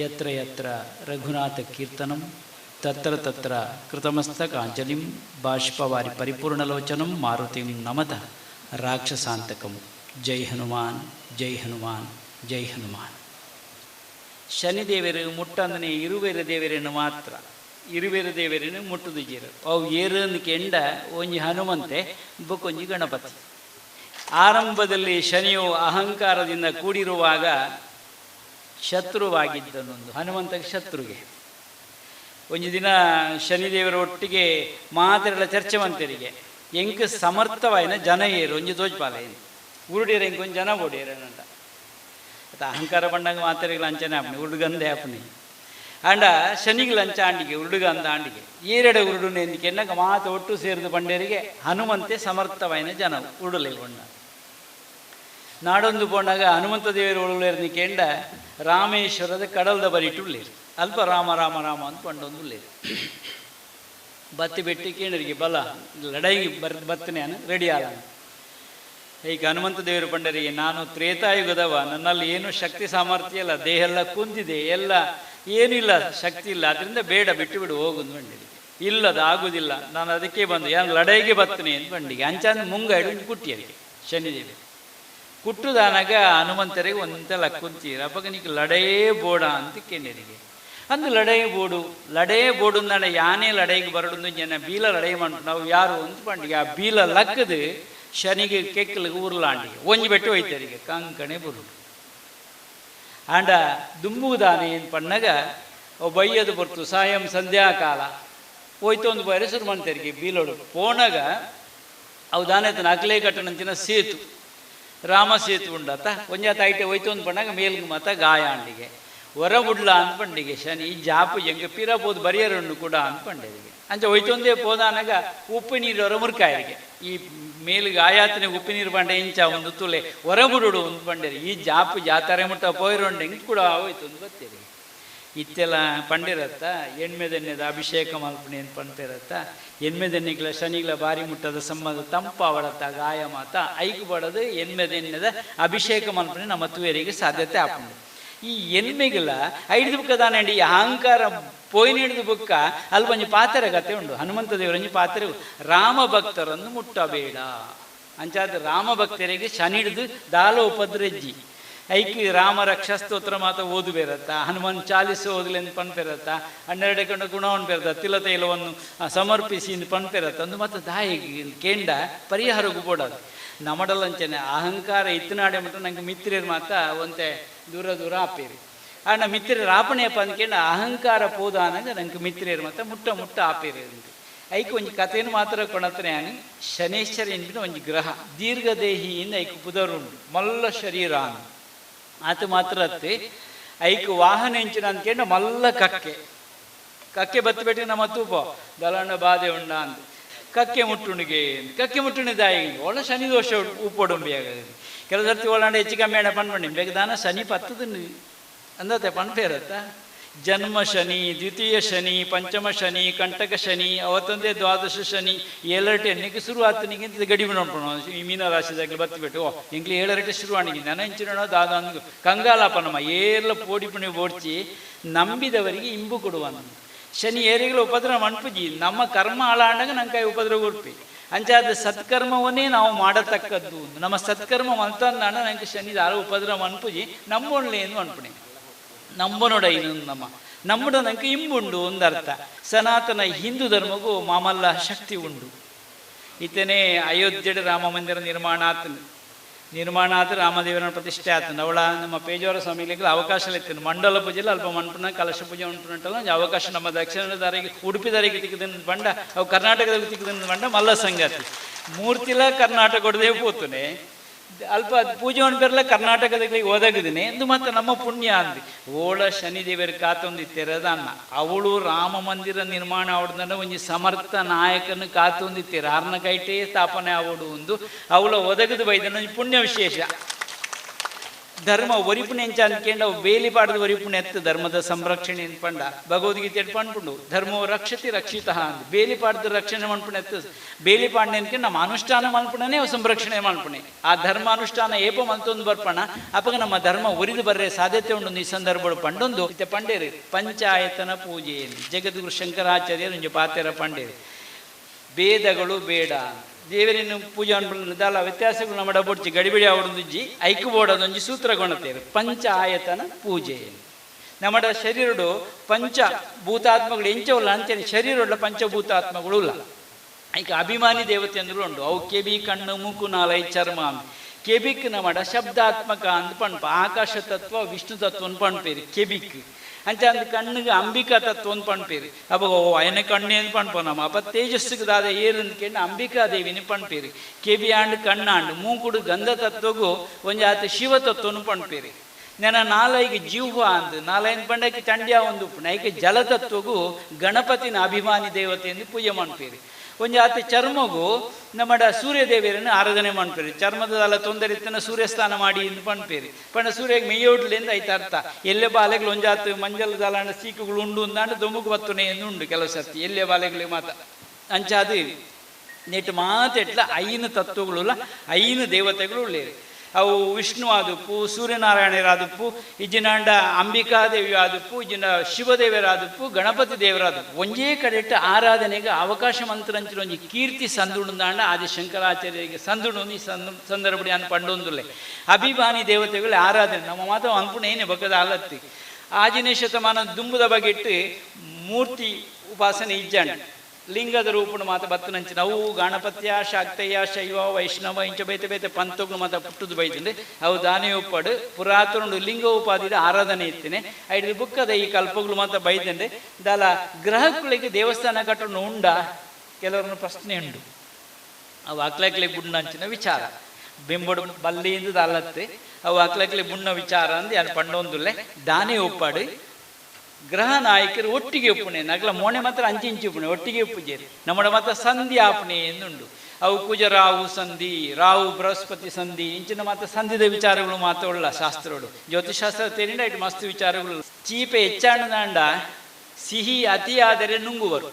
ಯತ್ರ ಯತ್ರ ರಘುನಾಥ ಕೀರ್ತನಂ ತತ್ರ ತತ್ರ ಕೃತಮಸ್ತಕಾಂಜಲಿಂ ಬಾಷ್ಪವಾರಿ ಪರಿಪೂರ್ಣಲೋಚನಂ ಮಾರುತಿಂ ನಮತಃ ರಾಕ್ಷಸಾಂತಕಂ. ಜೈ ಹನುಮಾನ್, ಜೈ ಹನುಮಾನ್, ಜೈ ಹನುಮಾನ್. ಶನಿದೇವರು ಮುಟ್ಟಂದನೆ ಇರುವೆರ ದೇವರನ್ನು ಮಾತ್ರ, ಇರುವೆರ ದೇವರನ್ನು ಮುಟ್ಟುದು ಜೀರು ಅವು ಏರನ್ನು ಕೆಂಡ ಒಂಜಿ ಹನುಮಂತೆ ಬೊಕ್ಕೊಂಜಿ ಗಣಪತಿ. ಆರಂಭದಲ್ಲಿ ಶನಿಯು ಅಹಂಕಾರದಿಂದ ಕೂಡಿರುವಾಗ ಶತ್ರುವಾಗಿದ್ದನೊಂದು ಹನುಮಂತಗೆ ಶತ್ರುಗೆ. ಒಂದು ದಿನ ಶನಿದೇವರ ಒಟ್ಟಿಗೆ ಮಾತೆಲ್ಲ ಚರ್ಚೆ ಮಂತರಿಗೆ ಎಂಕ್ ಸಮರ್ಥವಾಯಿನ ಜನ ಏರು ಒಂಜಿ ತೋಜ್ಪಾಲ ಏನು ಉರುಡೇರ ಎಂಕೊಂದು ಜನ ಓಡೇರಂಟ ಅದು ಅಹಂಕಾರ ಬಂಡಂಗೆ ಮಾತೆರೆಗಳು ಅಂಚನೆ ಆಪಣಿ ಉರುಡುಗಂದೆ ಆಪಣಿ ಆಂಡ ಶನಿಗಳು ಅಂಚ ಆಂಡಿಗೆ ಉರುಡುಗಂದ ಆಂಡಿಗೆ ಏರೆಡೆ ಉರುಡುನೆ ಎಂದಿಕೆ ಎನ್ನಗ ಮಾತು ಒಟ್ಟು ಸೇರಿದ ಬಂಡೇರಿಗೆ ಹನುಮಂತೆ ಸಮರ್ಥವಾಯಿನ ಜನ ಉರುಡಲೆ ಕೊಂಡ ನಾಡೊಂದು ಪೋಂಡಾಗ ಹನುಮಂತ ದೇವರು ಉರುಳೇರ್ನಿ ಕೇಂಡ ರಾಮೇಶ್ವರದ ಕಡಲ್ದ ಬರಿಟ್ಟು ಉಳ್ಳೇರು ಅಲ್ಪ ರಾಮ ರಾಮ ರಾಮ ಅಂತ ಪಂಡೊಂದು ಉಳ್ಳೇರು ಬತ್ತಿ ಬೆಟ್ಟಿ ಕೇಂದ್ರಿಗೆ ಬಲ ಲಡೈಗೆ ಬತ್ತನೆ ರೆಡಿ ಆದ. ಈಗ ಹನುಮಂತ ದೇವರು ಪಂಡರಿಗೆ ನಾನು ತ್ರೇತಾಯುಗದವ, ನನ್ನಲ್ಲಿ ಏನು ಶಕ್ತಿ ಸಾಮರ್ಥ್ಯ ಇಲ್ಲ, ದೇಹ ಎಲ್ಲ ಕುಂದಿದೆ, ಎಲ್ಲ ಏನಿಲ್ಲ, ಶಕ್ತಿ ಇಲ್ಲ, ಅದರಿಂದ ಬೇಡ ಬಿಟ್ಟು ಬಿಡು ಹೋಗುದು ಬಂಡಿಗೆ. ಇಲ್ಲದ ಆಗುದಿಲ್ಲ, ನಾನು ಅದಕ್ಕೆ ಬಂದು ಏನು ಲಡೈಗೆ ಬತ್ತನೆ ಅಂತ ಬಂಡಿಗೆ ಅಂಚಂದು ಮುಂಗಾಡು ಕುಟ್ಟಿಯರಿಗೆ ಶನಿದೇವಿ ಕುಟ್ಟುದಾನಾಗ ಹನುಮಂತರಿಗೆ ಒಂದೆಲ್ಲ ಕುಂತೀರ ಅಪ್ಪಾಗ ನೀನು ಲಡೇ ಬೋಡ ಅಂತ ಕೇಂದ್ರಿಗೆ ಅಂದು ಲಡೈ ಬೋಡು ಲಡೇ ಬೋಡು ಅಂದಾಂಡ ಯಾನೇ ಲಡೈಗೆ ಬರಡು ಜನ ಬೀಲ ಲಡೈ ಮಾಡು ನಾವು ಯಾರು ಅಂತ ಬಂಡಿಗೆ ಆ ಬೀಲ ಲಕ್ಕದು ಶನಿಗೆ ಕೆಕ್ಕಲಿಗೆ ಉರ್ಲಾಂಡಿಗೆ ಒಂಜಿ ಬೆಟ್ಟು ಹೋಯ್ತಾರಿಗೆ ಕಂಕಣೆ ಬರುಡು ಆಂಡ ದುಂಬುದಾನೆ ಏನು ಪಣ್ಣಗ ಬೈಯದು ಬರ್ತು ಸಾಯಂ ಸಂಧ್ಯಾಕಾಲ ಹೋಯ್ತು ಒಂದು ಬಯಲು ಶುರು ಮಾಡ್ತಾರಿಗೆ ಬೀಲೋಡು ಪೋಣಗ ಅವು ದಾನೈತನ ಅಕ್ಲೇ ಕಟ್ಟಣಂಚಿನ ಸೇತು ರಾಮ ಸೇತು ಉಂಡತ್ತ ಒಂಜಾತ ಐಟೆ ಹೋಯ್ತು ಒಂದು ಪಣ್ಣಗ ಮೇಲ್ಗೆ ಮತ ಗಾಯ ಅಂಡಿಗೆ ಹೊರಬುಡ್ಲ ಅಂದ್ಪಂಡಿಗೆ ಶನಿ ಈ ಜಾಪು ಎಂಗೆ ಪಿರಬೋದು ಬರಿಯರಣ್ಣು ಕೂಡ ಅಂದ್ಪಂಡಿಗೆ ಅಂಚ ಹೋಯ್ತೊಂದೇ ಪೋದಾನಾಗ ಉಪ್ಪು ನೀರು ಹೊರಮುರ್ಕಾಯರಿಗೆ ಈ ಮೇಲಿಗೆ ಆಯಾತನೆ ಉಪ್ಪು ನೀರು ಬಂಡೆ ಇಂಚ ಒಂದು ತುಲೆ ಹೊರಬುಡು ಅಂದ್ಪಂಡಿರಿ ಈ ಜಾಪು ಜಾತ್ರೆ ಮುಟ್ಟ ಪೋಯ್ರೊಂಡೆ ಹಿಂಗೆ ಕೂಡ ಹೋಯ್ತು ಒಂದು ಗೊತ್ತಿರಿ ಇತ್ತೆಲ್ಲ ಪಂಡಿರತ್ತ ಎಣ್ಮೆದೆಣ್ಣೆದ ಅಭಿಷೇಕ ಮಲ್ಪಣೆ ಅಂತ ಪಂಪಿರತ್ತ ಎಣ್ಮೆದೆಣ್ಣೆಗಳ ಶನಿಗಳ ಬಾರಿ ಮುಟ್ಟದ ಸಂಬಂಧ ತಂಪಾವಡತ್ತ ಗಾಯ ಮಾತ ಐಕು ಬಡದು ಎಣ್ಮೆದೆಣ್ಣೆದ ಅಭಿಷೇಕ ಮಲ್ಪಣೆ ನಮ್ಮ ತುವೇರಿಗೆ ಸಾಧ್ಯತೆ ಆಪಂಡು. ಈ ಎನ್ಮೆಗಳ ಐದು ಬುಕ್ಕದಾನಂಡಿ ಅಹಂಕಾರ ಪೋಯ್ನ ಹಿಡಿದು ಬುಕ್ಕ ಅಲ್ಲಿ ಒಂಜಿ ಪಾತ್ರೆ ಕತೆ ಉಂಡು ಹನುಮಂತ ದೇವರಂಜಿ ಪಾತ್ರೆ ರಾಮ ಭಕ್ತರನ್ನು ಮುಟ್ಟಬೇಡ ಅಂಚಾದ ರಾಮ ಭಕ್ತರಿಗೆ ಶನಿ ಹಿಡಿದು ದಾಲ ಉಪದ್ರಜ್ಜಿ ಐಕಿ ರಾಮ ರಕ್ಷಸ್ತೋತ್ರ ಮಾತ ಓದು ಬೇರತ್ತ ಹನುಮನ್ ಚಾಲಿಸ ಓದಲಿ ಅಂತ ಪನ್ಪೇರತ್ತ 12 ಕಂಡ ಗುಣವನ್ನು ಬೇರತ್ತ ತಿಲತೈಲವನ್ನು ಸಮರ್ಪಿಸಿ ಇಂದು ಪನ್ಪೇರತ್ತ ಅಂದು ಮತ್ತು ದಾಯಿಗೆ ಕೇಂಡ ಪರಿಹಾರ ಬೋಡದು ನಮಡಲ್ಲಂಚನೆ ಅಹಂಕಾರ ಇತ್ತನಾಡೆ ಮಟ್ಟ ನಂಗೆ ಮಿತ್ರರು ಮಾತ ಒಂತೆ ದೂರ ದೂರ ಆಪೇರಿ ಆಂಡ ಮಿತ್ರರು ಆಪಣೆಯಪ್ಪ ಅಂದ್ಕಂಡು ಅಹಂಕಾರ ಪೋದಾನಾಗ ನಂಗೆ ಮಿತ್ರರು ಮಾತ ಮುಟ್ಟ ಮುಟ್ಟ ಆಪೇರಿ ಅಂತ ಐಕು ಒಂಜಿ ಕಥೆಯನ್ನು ಮಾತ್ರ ಕೊಣತ್ರೆ ಆನಿ ಶನೇಶ್ವರ ಎಂಬಿನ ಒಂಜಿ ಗ್ರಹ ದೀರ್ಘದೇಹಿಯಿಂದ ಐಕು ಪುದರುಂಡು ಮಲ್ಲ ಶರೀರ ಅನ್ನು ಆತ ಮಾತ್ರ ಅತ್ತೆ ಐಕು ವಾಹನ ಎಂಚಿನ ಅಂದ್ಕಂಡು ಮಲ್ಲ ಕಕ್ಕೆ ಬತ್ತಿ ಬೆಟ್ಟಿ ನಮ್ಮ ತೂಪ ದಲಂಡ ಬಾಧೆ ಉಂಡ ಅಂದು ಕಕ್ಕೆ ಮುಟ್ಟುಣಿಗೆ ಕಕ್ಕೆ ಮುಟ್ಟುಣಿದಾಯಿ ಒಳ್ಳೆ ಶನಿ ದೋಷ ಉಪ್ಪೊಡುಂಬಿಯಾಗದು ಕೆಲವು ಸರ್ತಿ ಒಳ್ಳಾಂಡ ಹೆಚ್ಚು ಕಮ್ಮಿ ಅಣ್ಣ ಪಣ್ಪಣ್ಣಿ ಬೇಕದಾನ ಶನಿ ಪತ್ತದ ಅಂದತೆ ಪಣ್ಪೇರತ್ತ ಜನ್ಮ ಶನಿ ದ್ವಿತೀಯ ಶನಿ ಪಂಚಮ ಶನಿ ಕಂಟಕ ಶನಿ ಅವತ್ತೊಂದೇ ದ್ವಾದಶ ಶನಿ 7 ಎಣ್ಣೆಗೆ ಶುರು ಆತನಿಗೆ ಗಡಿಬಿ ನೋಡ್ಕೊಣ ಈ ಮೀನ ರಾಶಿದಾಗಲಿ ಬತ್ತಿ ಬಿಟ್ಟು ಎಂಗ್ಲಿ 7 ಶುರು ಆಣಿಗೆ ನನ್ನ ಇಂಚಿನ ದಾದ ಅಂದು ಕಂಗಾಲಪ್ಪನಮ್ಮ ಏರ್ಲ ಪೋಡಿ ಪುಣಿ ಓಡ್ಚಿ ನಂಬಿದವರಿಗೆ ಇಂಬು ಕೊಡುವನು ಶನಿ ಏರಿಗಳ ಉಪದ್ರ ಮಣ್ಪುಜಿ ನಮ್ಮ ಕರ್ಮ ಹಾಳಾಂಡಾಗ ನಂಗೆ ಉಪದ್ರ ಉರ್ಪಿ ಅಂಚಾದ ಸತ್ಕರ್ಮವನ್ನೇ ನಾವು ಮಾಡತಕ್ಕದ್ದು ನಮ್ಮ ಸತ್ಕರ್ಮ ಮಂತಂದಾಣ ನಂಗೆ ಶನಿ ದಾರ ಉಪದ್ರ ಮಣ್ಪುಜಿ ನಂಬೋಣ್ಲೆ ಎಂದು ಅನ್ಪಣೆ ನಂಬನೊಡ ಇನ್ನೊಂದು ನಮ್ಮಡ ನಂಗೆ ಇಂಬುಂಡು ಒಂದರ್ಥ ಸನಾತನ ಹಿಂದೂ ಧರ್ಮಗೂ ಮಾಮಲ್ಲ ಶಕ್ತಿ ಉಂಡು ಇತನೇ ಅಯೋಧ್ಯೆ ರಾಮ ಮಂದಿರ ನಿರ್ಮಾಣ ಆತ ರಾಮದೇವರನ್ನ ಪ್ರತಿಷ್ಠೆ ಆತನ ಅವಳ ನಮ್ಮ ಪೇಜಾವರ ಸ್ವಾಮಿಗಳಿಗೆ ಅವಕಾಶ ಇತ್ತು ಮಂಡಲ ಪೂಜೆಲ್ಲ ಅಲ್ಪ ಮಣ್ಪುನ ಕಲಶ ಪೂಜೆ ಉಂಟುಂಟಲ್ಲ ಅವಕಾಶ ನಮ್ಮ ದಕ್ಷಿಣ ದಾರಿಗೆ ಉಡುಪಿ ದಾರಿಗೆ ತಿಕ್ಕದಿಂದ ಬಂಡ ಅವು ಕರ್ನಾಟಕದಲ್ಲಿ ತಿಕ್ಕದಿಂದ ಬಂಡ ಮಲ್ಲ ಸಂಗತಿ ಮೂರ್ತಿಲ ಕರ್ನಾಟಕ ಹೊಡೆದೇ ಪೋತುನೆ ಅಲ್ಪ ಪೂಜೆ ಉಂಟಲ್ಲ ಕರ್ನಾಟಕದಲ್ಲಿ ಓದಾಗಿದ್ದೀನಿ ಎಂದು ಮತ್ತೆ ನಮ್ಮ ಪುಣ್ಯ ಅಂದು ಓಳ ಶನಿದೇವರ ಕಾತೊಂದಿತ್ತೇರದ ಅನ್ನ ಅವಳು ರಾಮ ಮಂದಿರ ನಿರ್ಮಾಣ ಅವಡ್ದಂಡ ಒಂಜಿ ಸಮರ್ಥ ನಾಯಕನ ಕಾತೊಂದಿತ್ತೇರ ಆರ್ನ ಕೈಟೇ ಸ್ಥಾಪನೆ ಅವಡು ಒಂದು ಅವಳ ಒದಗದು ಬೈದನ ಪುಣ್ಯ ವಿಶೇಷ ಧರ್ಮ ಒರಿಪುಣೆ ಎಂಚ ಅಂದ್ಕೊಂಡು ಅವು ಬೇಲಿ ಪಾಡದ ಒರಿಪುಣೆ ಎತ್ತು ಧರ್ಮದ ಸಂರಕ್ಷಣೆ ಪಂಡ ಭಗವದ್ಗೀತೆ ಪಂಡ್ಪುಂಡು ಧರ್ಮೋ ರಕ್ಷತಿ ರಕ್ಷಿತ ಅಂದ್ ಬೇಲಿ ಪಾಡದ ರಕ್ಷಣೆ ಮಾಡ್ಪುಣೆ ಎತ್ತು ಬೇಲಿ ಪಾಡ್ನೆ ಅಂದ್ಕೊಂಡು ನಮ್ಮ ಅನುಷ್ಠಾನ ಮಾಡ್ಪುಣನೆ ಅವು ಸಂರಕ್ಷಣೆ ಮಾಡ್ಪುಣೆ ಆ ಧರ್ಮ ಅನುಷ್ಠಾನ ಏಪ ಮಂತೊಂದು ಬರ್ಪಣ ಅಪಗ ನಮ್ಮ ಧರ್ಮ ಒರಿದು ಬರ್ರೆ ಸಾಧ್ಯತೆ ಉಂಡು ಈ ಸಂದರ್ಭಗಳು ಪಂಡೊಂದು ಇತ್ತೆ ಪಂಡೇರಿ ಪಂಚಾಯತನ ಪೂಜೆ ಜಗದ್ಗುರು ಶಂಕರಾಚಾರ್ಯರು ಒಂಜಿ ಪಾತೆರ ಪಂಡೇರಿ ಭೇದಗಳು ಬೇಡ ದೇವರಿನ ಪೂಜೆ ಅನ್ಬಲ್ಲ ವ್ಯತ್ಯಾಸಗಳು ನಮ್ಮ ಡಬ್ಬೊಡ್ಚಿ ಗಡಿಬಿಡಿ ಅವಡೊಂದಿಜ್ಜಿ ಐಕು ಬೋಡದೊಂಜಿ ಸೂತ್ರ ಗೊಣತೇವೆ ಪಂಚಾಯತನ ಪೂಜೆ ನಮ್ಮ ಶರೀರಡು ಪಂಚ ಭೂತಾತ್ಮಗಳು ಎಂಚವಲ್ಲ ಅಂತೇಳಿ ಶರೀರಡ್ಲ ಪಂಚಭೂತಾತ್ಮಗಳು ಇಲ್ಲ ಐಕ ಅಭಿಮಾನಿ ದೇವತೆ ಅಂದ್ರು ಉಂಡು ಅವು ಕೆಬಿ ಕಣ್ಣು ಮೂಕು ನಾಲೈ ಚರ್ಮ ಕೆಬಿಕ್ ನಮ್ಮ ಶಬ್ದಾತ್ಮಕ ಅಂದ್ ಪಣ್ಪ ಆಕಾಶ ತತ್ವ ವಿಷ್ಣು ತತ್ವ ಪಣ್ಪೇರಿ ಕೆಬಿಕ್ ಅಂಚ ಅಂದ್ ಕಣ್ಣಿಗೆ ಅಂಬಿಕಾ ತತ್ವ ಒಂದು ಪಣ್ಪೇರಿ ಅಪ್ಪ ಅಯ್ಯನ ಕಣ್ಣೆ ಅಂತ ಪಣ್ಪ ನಮ್ಮ ಅಪ್ಪ ತೇಜಸ್ಸಿಗೆ ದಾದ ಏರು ಅಂದ್ಕೊಂಡು ಅಂಬಿಕಾದೇವಿನಿ ಪಣ್ಪೇರಿ ಕೆಬಿ ಆಂಡ್ ಕಣ್ಣಾಂಡ್ ಮೂಕುಡು ಗಂಧ ತತ್ವಗೂ ಒಂಜಾತ ಶಿವ ತತ್ವನು ಪಣ್ಪೇರಿ ನೆನ ನಾಲೈಗೆ ಜೀವ ಅಂದ್ ನಾಲೈನ್ ಪಂಡಕ್ಕೆ ಚಂಡ್ಯ ಒಂದು ನೈಕೆ ಜಲತತ್ವಗೂ ಗಣಪತಿನ ಅಭಿಮಾನಿ ದೇವತೆ ಎಂದು ಪೂಜೆ ಮಾಡ್ಪೇರಿ ಒಂಜಾತ ಚರ್ಮಗೂ ನಮ್ಮ ಸೂರ್ಯದೇವಿಯರನ್ನು ಆರಾಧನೆ ಮಾಡ್ಪೇರಿ ಚರ್ಮದ ತೊಂದರೆ ಇತ್ತನ ಸೂರ್ಯಸ್ನಾನ ಮಾಡಿ ಎಂದು ಪಣ್ಪೇರಿ ಪಂಡ ಸೂರ್ಯಗೆ ಮೇಯೋಡ್ಲಿಂದ ಐತ ಅರ್ಥ ಎಲ್ಲೆ ಬಾಲೆಗಳು ಒಂಜಾತ ಮಂಜಲ್ ದಾಲ ಸೀಕುಗಳು ಉಂಡು ಅಂದಾಂಡು ದೊಮ್ಮುಗು ಬತ್ತುನೆ ಎಂದು ಉಂಡು ಕೆಲವು ಸರ್ತಿ ಎಲ್ಲೆ ಬಾಲೆಗಳಿಗೆ ಮಾತ ಅಂಚಾದು ನೆಟ್ಟು ಮಾತೆಟ್ಲ ಐನು ತತ್ವಗಳುಲ್ಲ ಐನು ದೇವತೆಗಳು ಉಳ್ಳೇರಿ ಅವು ವಿಷ್ಣು ಆದುಪ್ಪು ಸೂರ್ಯನಾರಾಯಣರಾದುಪ್ಪು ಇಜಿನಾಂಡ ಅಂಬಿಕಾದೇವಿ ಆದುಪ್ಪು ಇಜಿನ ಶಿವದೇವರಾದುಪ್ಪು ಗಣಪತಿ ದೇವರಾದುಪ್ಪು ಒಂಜೇ ಕಡೆ ಇಟ್ಟು ಆರಾಧನೆಗೆ ಅವಕಾಶ ಮಂತ್ರಂಚಿನ ಒಂಜಿ ಕೀರ್ತಿ ಸಂದುಂಡಾಂಡ ಆದಿ ಶಂಕರಾಚಾರ್ಯರಿಗೆ ಸಂದುಂಡು ಈ ಸಂದರ್ಭಡಿ ಅನ್ನು ಪಂಡೊಂದುಲ್ಲೆ ಅಭಿಮಾನಿ ದೇವತೆಗಳ ಆರಾಧನೆ ನಮ್ಮ ಮಾತು ಅನ್ಪುಣ ಏನೇ ಬಗ್ಗದ ಆಲತ್ತಿ ಆಂಜನೇಯ ಶತಮಾನ ದುಂಬುದ ಬಗೆಟ್ಟು ಮೂರ್ತಿ ಉಪಾಸನೆ ಇಜ್ಜಂಡ ಲಿಂಗದ ರೂಪುಡು ಮಾತ ಬತ್ತನಂಚಿನ ಅವು ಗಣಪತ್ಯ ಶಾಕ್ತಯ್ಯ ಶೈವ ವೈಷ್ಣವ ಇಂಚ ಬೈತೆ ಬೈತೆ ಪಂತೋಗ್ಲು ಮಾತ ಪುಟ್ಟದು ಬೈತಂಡೆ ಅವು ದಾನಿ ಉಪ್ಪಡು ಪುರಾತನ ಲಿಂಗ ಉಪಾದಿದ ಆರಾಧನೆ ಇತ್ತೇನೆ ಐದು ಬುಕ್ಕದ ಈ ಕಲ್ಪಗಳು ಮಾತ ಬೈತಂಡೆ ದಾಲ ಗ್ರಹಗಳಿಗೆ ದೇವಸ್ಥಾನ ಕಟ್ಟೋಣ ಉಂಡ ಕೆಲವ್ರನ್ನ ಪ್ರಶ್ನೆ ಉಂಡು ಅವು ಅಕ್ಲಕ್ಲೆ ಬುಣ್ಣಂಚಿನ ವಿಚಾರ ಬೆಂಬಡು ಬಲ್ಲಿಯಿಂದ ದಾಲತ್ತೆ ಅವು ಅಕ್ಲಕ್ಲೆ ಬುಣ್ಣ ವಿಚಾರ ಅಂದು ಅದು ಪಂಡೊಂದುಲ್ಲೆ ದಾನಿ ಉಪ್ಪಾಡು ಗ್ರಹ ನಾಯಕರು ಒಟ್ಟಿಗೆ ಉಪ್ಪುಣೆ ನಗಲ ಮೋಣೆ ಮಾತ್ರ ಅಂಚಿ ಇಂಚಿ ಉಪ್ಪುಣೆ ಒಟ್ಟಿಗೆ ಉಪ್ಪುಜೇರಿ ನಮ್ಮ ಮಾತ್ರ ಸಂಧಿ ಆಪಣೆ ಎಂದುಂಡು ಅವು ಕುಜ ರಾಹು ಸಂಧಿ ರಾಹು ಬೃಹಸ್ಪತಿ ಸಂಧಿ ಇಂಚಿನ ಮಾತ್ರ ಸಂಧಿದ ವಿಚಾರಗಳು ಮಾತ್ರ ಉಳ್ಳ ಶಾಸ್ತ್ರಗಳು ಜ್ಯೋತಿಷಾಸ್ತ್ರ ತೇರಿನ ಇಟ್ಟು ಮಸ್ತ್ ವಿಚಾರಗಳು ಚೀಪೆ ಹೆಚ್ಚಾಂಡ ಸಿಹಿ ಅತಿಯಾದರೆ ನುಂಗುವರು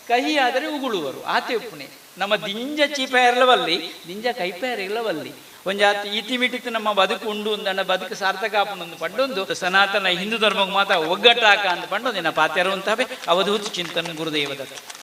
ಕಹಿ ಆದರೆ ಉಗುಳುವರು ಆತೆ ಉಪ್ಪುಣೆ ನಮ್ಮ ದಿಂಜ ಚೀಪ ಇರಲವಲ್ಲಿ ದಿಂಜ ಕೈಪೇರ ಇಲ್ಲವಲ್ಲಿ ಒಂಜಾತಿ ಇತಿಮಿಟಿತ್ತು ನಮ್ಮ ಬದುಕು ಉಂಡು ಅಂದಣ್ಣ ಬದುಕು ಸಾರ್ಥಕ ಆಪಣೊಂದು ಪಂಡೊಂದು ಸನಾತನ ಹಿಂದೂ ಧರ್ಮಕ್ಕೆ ಮಾತ್ರ ಒಗ್ಗಟ್ಟಾಕ ಅಂತ ಪಂಡೊಂದಿನ ಪಾತ್ಯರು ಅಂತವೆ ಅವಧೂತ ಚಿಂತನ ಗುರುದೇವದತ್ತ